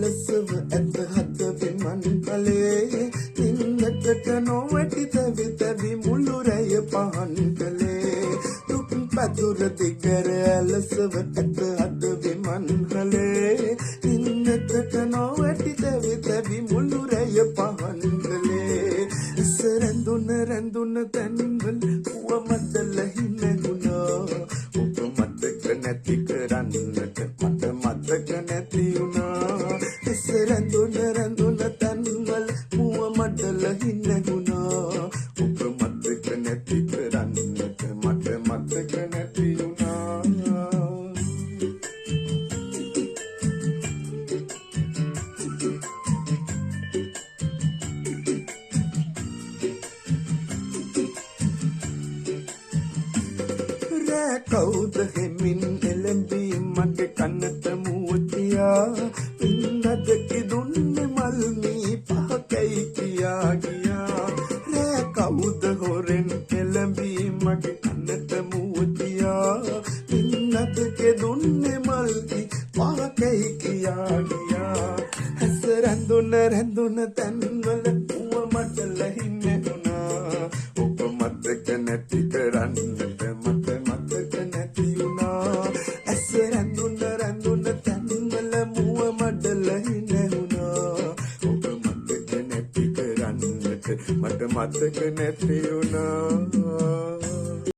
ඇලසව ඇත හත විමන් කලේ නින්නකට නොවැටි තැවි තැවි මුළු රැය පහන් කලේ දුක් පතුර දිගර ඇලසව ඇත හත විමන් කලේ නින්නකට නොවැටි තැවි තැවි මුළු රැය පහන් කලේ ඉස්සරඳුන රඳුන තැන්වල පුව මඩල හිනගුණා ඔබ මතක නැති කරන්නට මට මතක නැති වුණා ඉස්සරඳුන රඳුන තැන්වල පුව මඩල හිනගුණා ඔබ මතක නැති කරන්නට මට මතක නැති වුණා කවුද හෙමින් එළඹී මගේ කන්නට මුවතියා පින්නද කිදුන්නේ මල් මී පහකයි කියා ගියා රෑ කවුද හොරෙන් එළඹී මගේ කන්නට මුවතියා පින්නද කිදුන්නේ මල් මී පහකයි කියා ගියා හැස රැඳුන රැඳුන තැන්වල පුව මඩල හිනෙුණා ඔබ මතක නැති කරන්නට මට මතක නැති වුණා